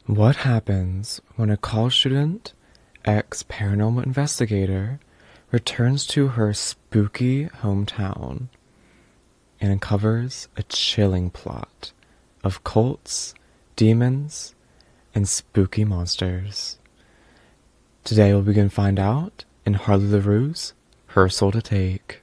What happens when a college student, ex-paranormal investigator, returns to her spooky hometown and uncovers a chilling plot of cults, demons, and spooky monsters? Today we'll begin to find out in Harley Laroux's Her Soul to Take.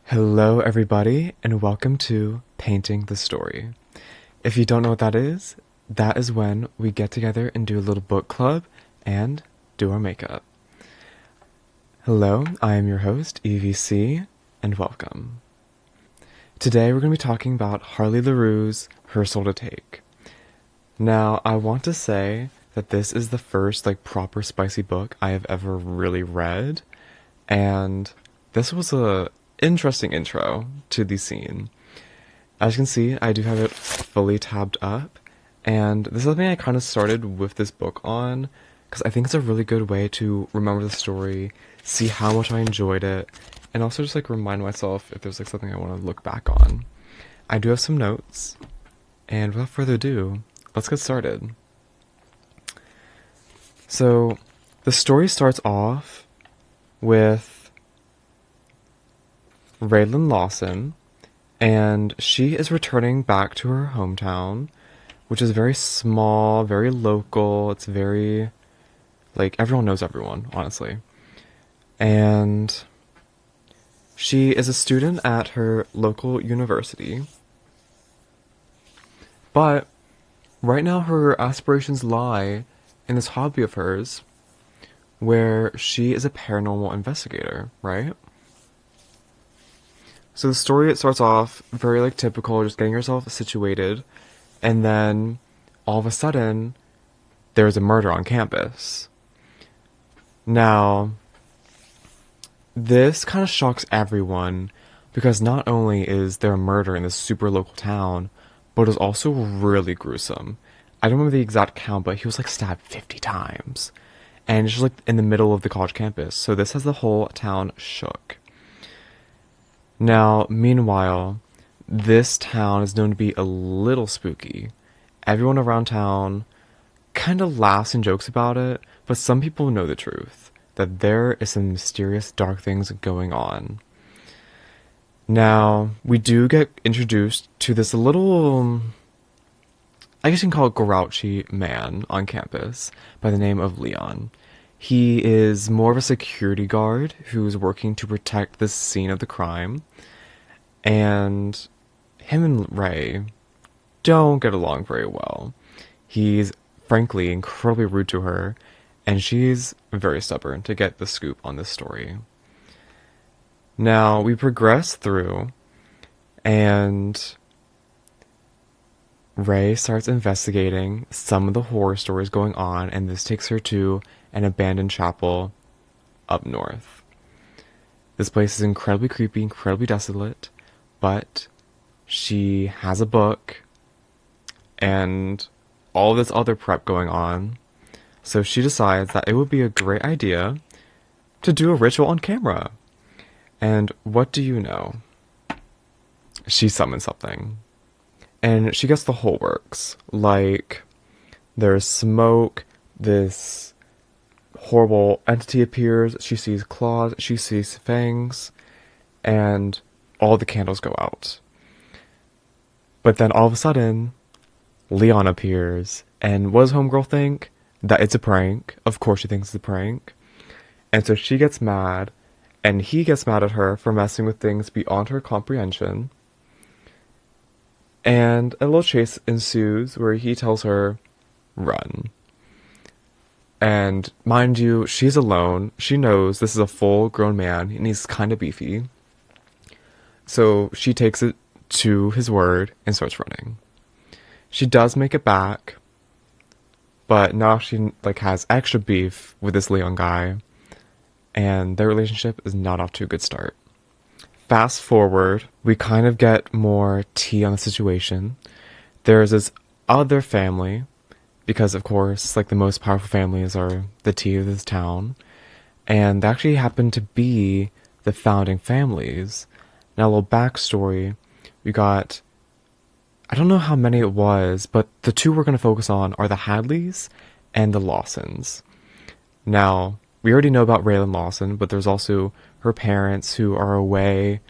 Hello everybody, and welcome to Painting the Story. If you don't know what that is when we get together and do a little book club and do our makeup. Hello, I am your host, EVC, and welcome. Today we're going to be talking about Harley Laroux's Her Soul to Take. Now, I want to say that this is the first proper spicy book I have ever really read, and this was a interesting intro to the scene. As you can see, I do have it fully tabbed up, and this is something I kind of started with this book on, because I think it's a really good way to remember the story, see how much I enjoyed it, and also just remind myself if there's something I want to look back on. I do have some notes, and without further ado, let's get started. So, the story starts off with Raylan Lawson, and she is returning back to her hometown, which is very small, very local. It's very, everyone knows everyone, honestly. And she is a student at her local university. But right now her aspirations lie in this hobby of hers where she is a paranormal investigator, right? So the story, it starts off very typical, just getting yourself situated, and then all of a sudden there's a murder on campus. Now, this kind of shocks everyone because not only is there a murder in this super local town, but it's also really gruesome. I don't remember the exact count, but he was stabbed 50 times. And it's just in the middle of the college campus. So this has the whole town shook. Now, meanwhile, this town is known to be a little spooky. Everyone around town kind of laughs and jokes about it, but some people know the truth, that there is some mysterious dark things going on. Now, we do get introduced to this little, I guess you can call it grouchy man on campus by the name of Leon. He is more of a security guard who's working to protect the scene of the crime, and him and Ray don't get along very well. He's frankly incredibly rude to her, and she's very stubborn to get the scoop on this story. Now, we progress through, and Ray starts investigating some of the horror stories going on, and this takes her to an abandoned chapel up north. This place is incredibly creepy, incredibly desolate, but she has a book and all this other prep going on, so she decides that it would be a great idea to do a ritual on camera. And what do you know? She summons something. And she gets the whole works. There's smoke, this horrible entity appears, she sees claws, she sees fangs, and all the candles go out. But then all of a sudden, Leon appears, and what does Homegirl think? That it's a prank. Of course she thinks it's a prank. And so she gets mad, and he gets mad at her for messing with things beyond her comprehension. And a little chase ensues where he tells her, run. And mind you, she's alone. She knows this is a full-grown man, and he's kind of beefy. So she takes it to his word and starts running. She does make it back, but now she has extra beef with this Leon guy, and their relationship is not off to a good start. Fast forward, we kind of get more tea on the situation. There's this other family, because of course, the most powerful families are the tea of this town, and they actually happen to be the founding families. Now, a little backstory, we got I don't know how many it was, but the two we're going to focus on are the Hadleys and the Lawsons. Now, we already know about Raylan Lawson, but there's also her parents who are away,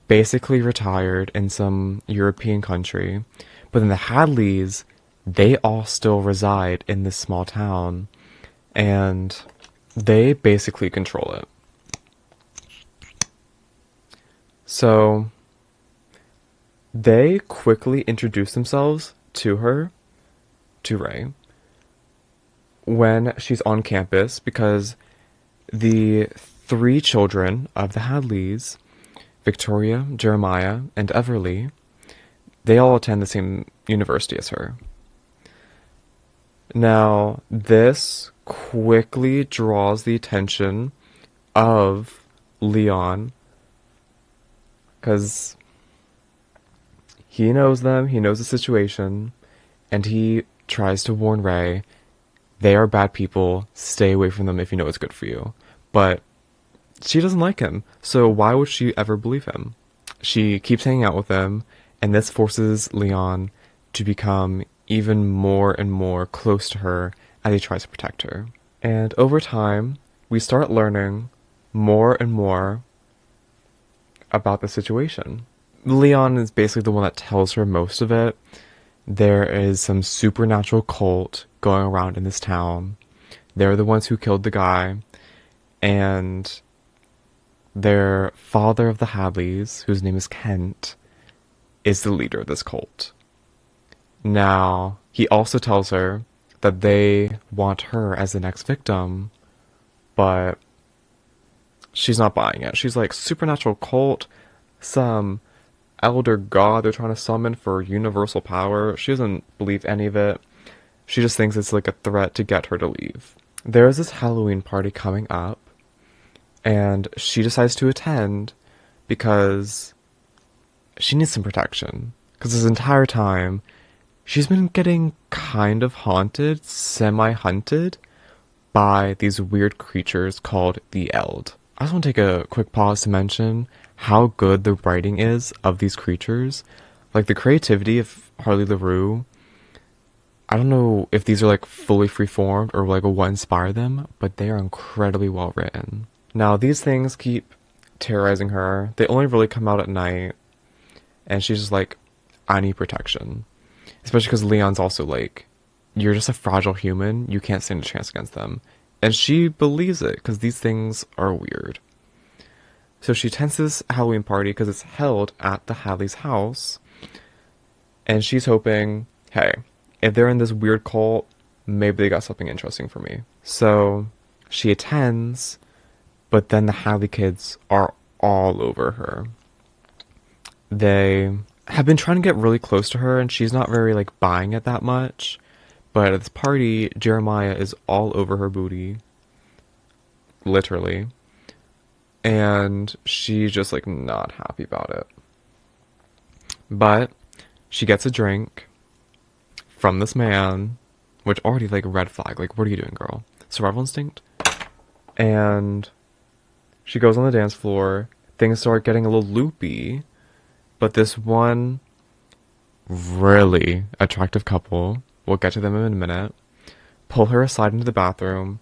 basically retired in some European country. But then the Hadleys, they all still reside in this small town, and they basically control it. So, they quickly introduce themselves to her, to Ray, when she's on campus, because the three children of the Hadleys, Victoria, Jeremiah, and Everly, they all attend the same university as her. Now, this quickly draws the attention of Leon, because he knows them, he knows the situation, and he tries to warn Ray, they are bad people, stay away from them if you know it's good for you. But she doesn't like him, so why would she ever believe him? She keeps hanging out with him, and this forces Leon to become even more and more close to her as he tries to protect her. And over time, we start learning more and more about the situation. Leon is basically the one that tells her most of it. There is some supernatural cult going around in this town. They're the ones who killed the guy, and their father of the Hadleys, whose name is Kent, is the leader of this cult. Now, he also tells her that they want her as the next victim, but she's not buying it. She's like, supernatural cult, some elder god they're trying to summon for universal power. She doesn't believe any of it. She just thinks it's like a threat to get her to leave. There's this Halloween party coming up, and she decides to attend because she needs some protection. Because this entire time, she's been getting kind of haunted, semi-hunted, by these weird creatures called the Eld. I just want to take a quick pause to mention how good the writing is of these creatures. Like, the creativity of Harley Laroux, I don't know if these are like fully freeformed or like what inspired them, but they are incredibly well written. Now, these things keep terrorizing her. They only really come out at night, and she's just like, I need protection. Especially because Leon's also like, you're just a fragile human, you can't stand a chance against them. And she believes it, because these things are weird. So she attends this Halloween party because it's held at the Hadley's house, and she's hoping, hey, if they're in this weird cult, maybe they got something interesting for me. So she attends, but then the Hadley kids are all over her. They have been trying to get really close to her, and she's not very like buying it that much. But at this party, Jeremiah is all over her booty, literally, and she's just like not happy about it. But she gets a drink from this man, which already like red flag, like what are you doing, girl? Survival instinct. And she goes on the dance floor, things start getting a little loopy, but this one really attractive couple, we'll get to them in a minute, pull her aside into the bathroom,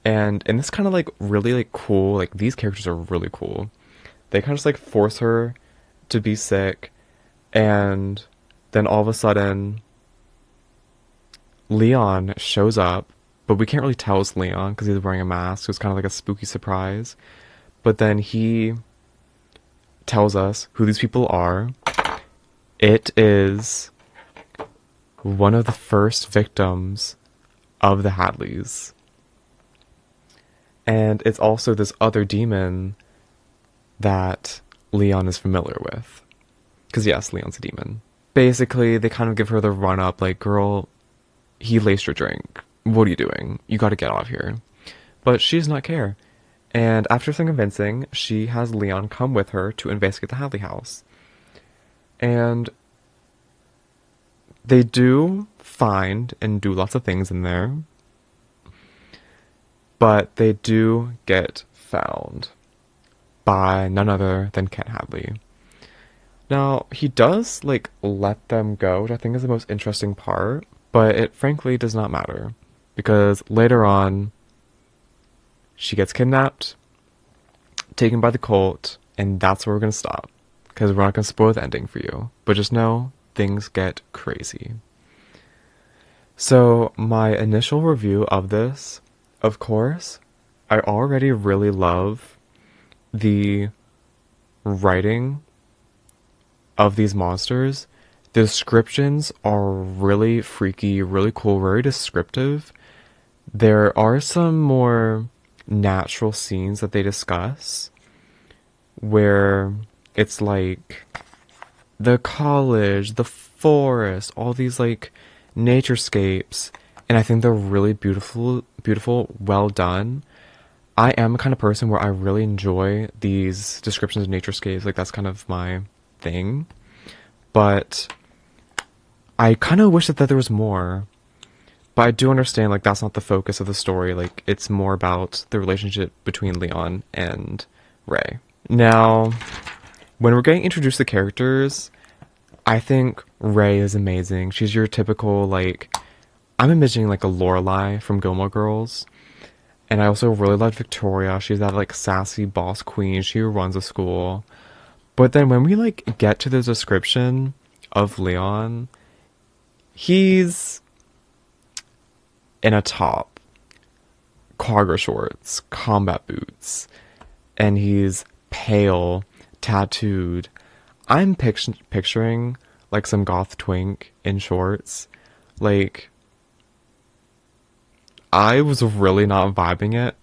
and in this kind of like really like cool, like these characters are really cool, they kind of just like force her to be sick, and then all of a sudden Leon shows up, but we can't really tell it's Leon because he's wearing a mask, so it's kind of like a spooky surprise. But then he tells us who these people are. It is one of the first victims of the Hadleys. And it's also this other demon that Leon is familiar with. Because yes, Leon's a demon. Basically, they kind of give her the run-up, like, girl, he laced your drink. What are you doing? You gotta get out of here. But she does not care. And after some convincing, she has Leon come with her to investigate the Hadley house. And they do find and do lots of things in there. But they do get found by none other than Ken Hadley. Now, he does, like, let them go, which I think is the most interesting part, but it frankly does not matter. Because later on, she gets kidnapped, taken by the cult, and that's where we're gonna stop. Because we're not gonna spoil the ending for you. But just know, things get crazy. So, my initial review of this, of course, I already really love the writing of these monsters. The descriptions are really freaky, really cool, very descriptive. There are some more natural scenes that they discuss where it's like the college, the forest, all these like naturescapes, and I think they're really beautiful, well done. I am a kind of person where I really enjoy these descriptions of naturescapes, like that's kind of my thing. But I kind of wish that there was more. But I do understand, like, that's not the focus of the story. Like, it's more about the relationship between Leon and Ray. Now, when we're getting introduced to characters, I think Ray is amazing. She's your typical, like, I'm imagining, like, a Lorelai from Gilmore Girls. And I also really love Victoria. She's that, like, sassy boss queen. She runs a school. But then when we, like, get to the description of Leon, he's in a top, cargo shorts, combat boots, and he's pale, tattooed. I'm picturing like some goth twink in shorts. Like, I was really not vibing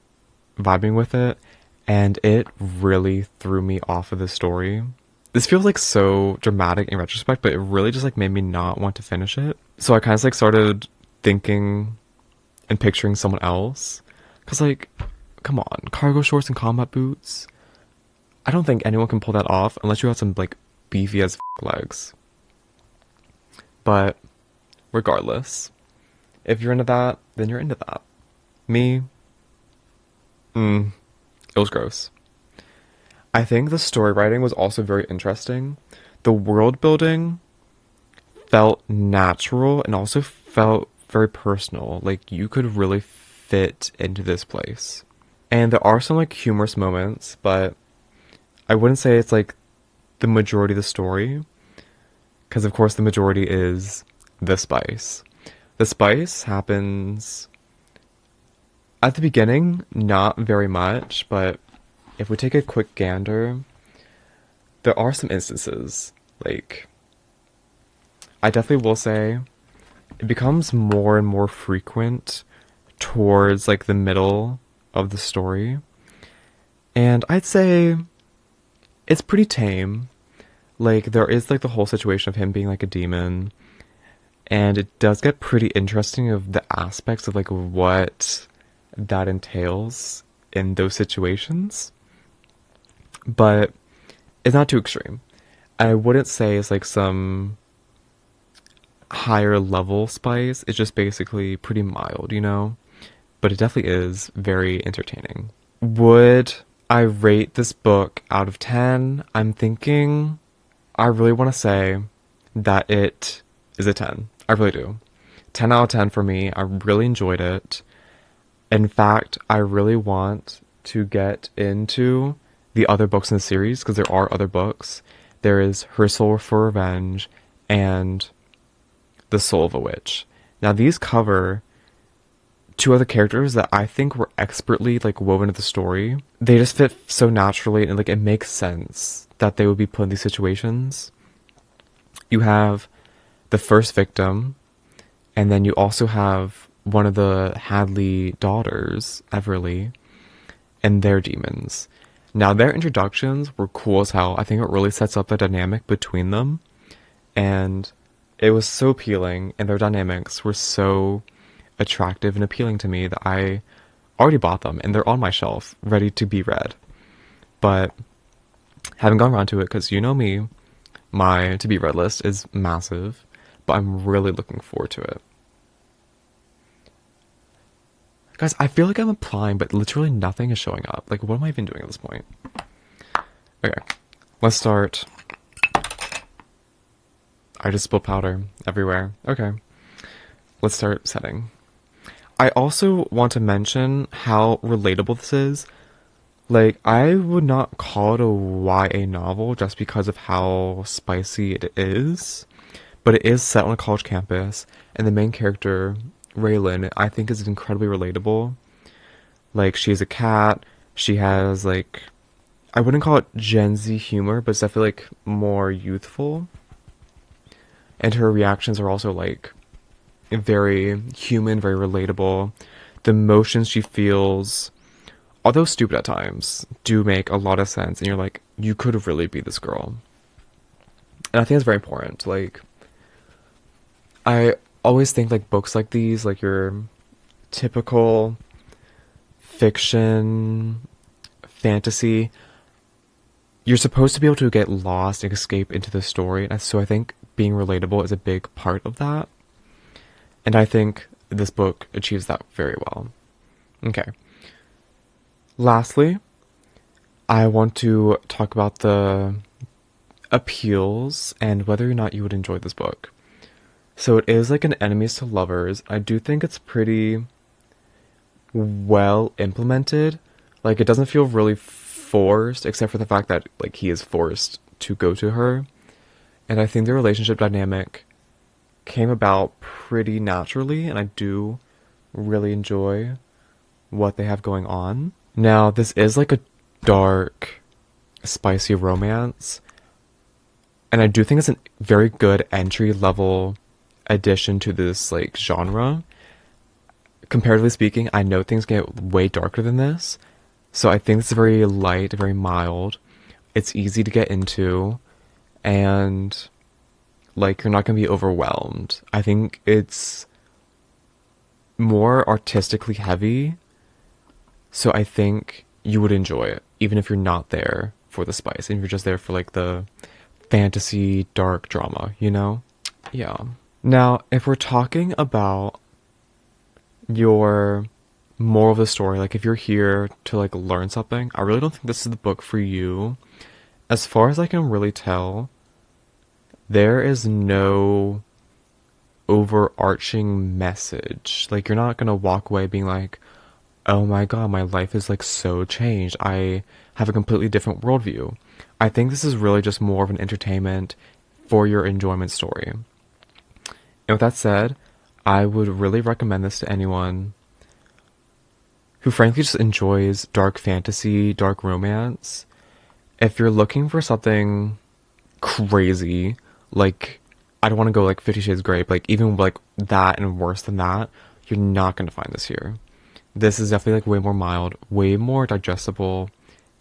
with it, and it really threw me off of the story. This feels like so dramatic in retrospect, but it really just like made me not want to finish it. So I kind of like started thinking and picturing someone else. Because, like, come on, cargo shorts and combat boots. I don't think anyone can pull that off unless you have some, like, beefy as legs. But, regardless, if you're into that, then you're into that. Me, it was gross. I think the story writing was also very interesting. The world building felt natural and also felt very personal. Like, you could really fit into this place. And there are some, like, humorous moments, but I wouldn't say it's, like, the majority of the story. Because, of course, the majority is the spice. The spice happens at the beginning, not very much, but if we take a quick gander, there are some instances. Like, I definitely will say it becomes more and more frequent towards like the middle of the story. And I'd say it's pretty tame. Like, there is like the whole situation of him being like a demon. And it does get pretty interesting of the aspects of like what that entails in those situations. But it's not too extreme. I wouldn't say it's like some higher level spice. It's just basically pretty mild, you know? But it definitely is very entertaining. Would I rate this book out of 10? I'm thinking I really want to say that it is a 10. I really do. 10 out of 10 for me. I really enjoyed it. In fact, I really want to get into the other books in the series, because there are other books. There is Her Soul for Revenge and The Soul of a Witch. Now, these cover two other characters that I think were expertly like woven into the story. They just fit so naturally, and like it makes sense that they would be put in these situations. You have the first victim, and then you also have one of the Hadley daughters, Everly, and their demons. Now, their introductions were cool as hell. I think it really sets up the dynamic between them, and it was so appealing, and their dynamics were so attractive and appealing to me that I already bought them, and they're on my shelf, ready to be read. But haven't gone around to it, because you know me, my to-be read list is massive, but I'm really looking forward to it. Guys, I feel like I'm applying, but literally nothing is showing up. Like, what am I even doing at this point? Okay, let's start I just spilled powder everywhere. Okay, let's start setting. I also want to mention how relatable this is. Like, I would not call it a YA novel just because of how spicy it is, but it is set on a college campus, and the main character, Raylan, I think is incredibly relatable. Like, she's a cat, she has, like, I wouldn't call it Gen Z humor, but it's definitely, like, more youthful. And her reactions are also, like, very human, very relatable. The emotions she feels, although stupid at times, do make a lot of sense. And you're like, you could really be this girl. And I think it's very important. Like, I always think, like, books like these, like your typical fiction, fantasy, you're supposed to be able to get lost and escape into the story. And so I think being relatable is a big part of that. And I think this book achieves that very well. Okay. Lastly, I want to talk about the appeals and whether or not you would enjoy this book. So it is like an enemies to lovers. I do think it's pretty well implemented. Like, it doesn't feel really forced, except for the fact that, like, he is forced to go to her. And I think the relationship dynamic came about pretty naturally, and I do really enjoy what they have going on. Now, this is like a dark, spicy romance, and I do think it's a very good entry-level addition to this, like, genre. Comparatively speaking, I know things get way darker than this, so I think it's very light, very mild. It's easy to get into, and, like, you're not going to be overwhelmed. I think it's more artistically heavy, so I think you would enjoy it, even if you're not there for the spice, and you're just there for, like, the fantasy, dark drama, you know? Yeah. Now, if we're talking about your moral of the story, like, if you're here to, like, learn something, I really don't think this is the book for you. As far as I can really tell, there is no overarching message. Like, you're not gonna walk away being like, oh my god, my life is, like, so changed. I have a completely different worldview. I think this is really just more of an entertainment for your enjoyment story. And with that said, I would really recommend this to anyone who frankly just enjoys dark fantasy, dark romance. If you're looking for something crazy, like, I don't want to go like 50 Shades Grey, but, like, even like that and worse than that, you're not going to find this here. This is definitely, like, way more mild, way more digestible,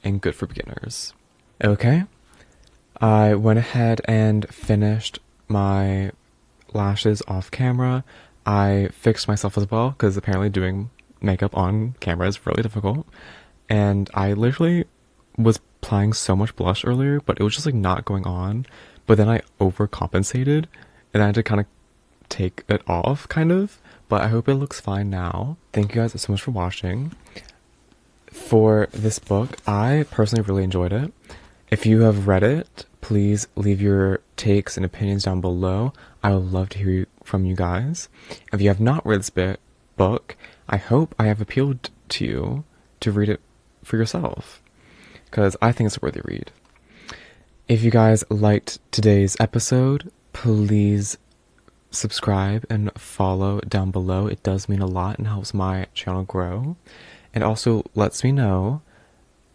and good for beginners. Okay, I went ahead and finished my lashes off camera. I fixed myself as well, because apparently doing makeup on camera is really difficult. And I literally was applying so much blush earlier, but it was just, like, not going on. But then I overcompensated, and I had to kind of take it off, kind of. But I hope it looks fine now. Thank you guys so much for watching. For this book, I personally really enjoyed it. If you have read it, please leave your takes and opinions down below. I would love to hear from you guys. If you have not read this book, I hope I have appealed to you to read it for yourself, because I think it's a worthy read. If you guys liked today's episode, please subscribe and follow down below. It does mean a lot and helps my channel grow. And also lets me know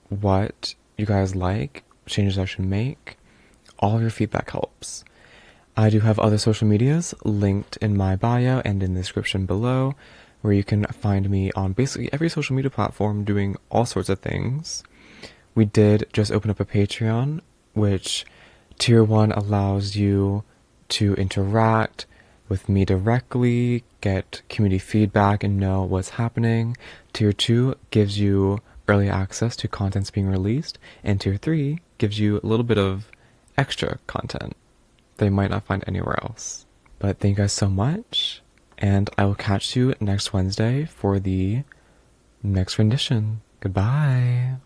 what you guys like, changes I should make. All of your feedback helps. I do have other social medias linked in my bio and in the description below, where you can find me on basically every social media platform doing all sorts of things. We did just open up a Patreon, which Tier 1 allows you to interact with me directly, get community feedback, and know what's happening. Tier 2 gives you early access to contents being released, and Tier 3 gives you a little bit of extra content that you might not find anywhere else. But thank you guys so much, and I will catch you next Wednesday for the next rendition. Goodbye!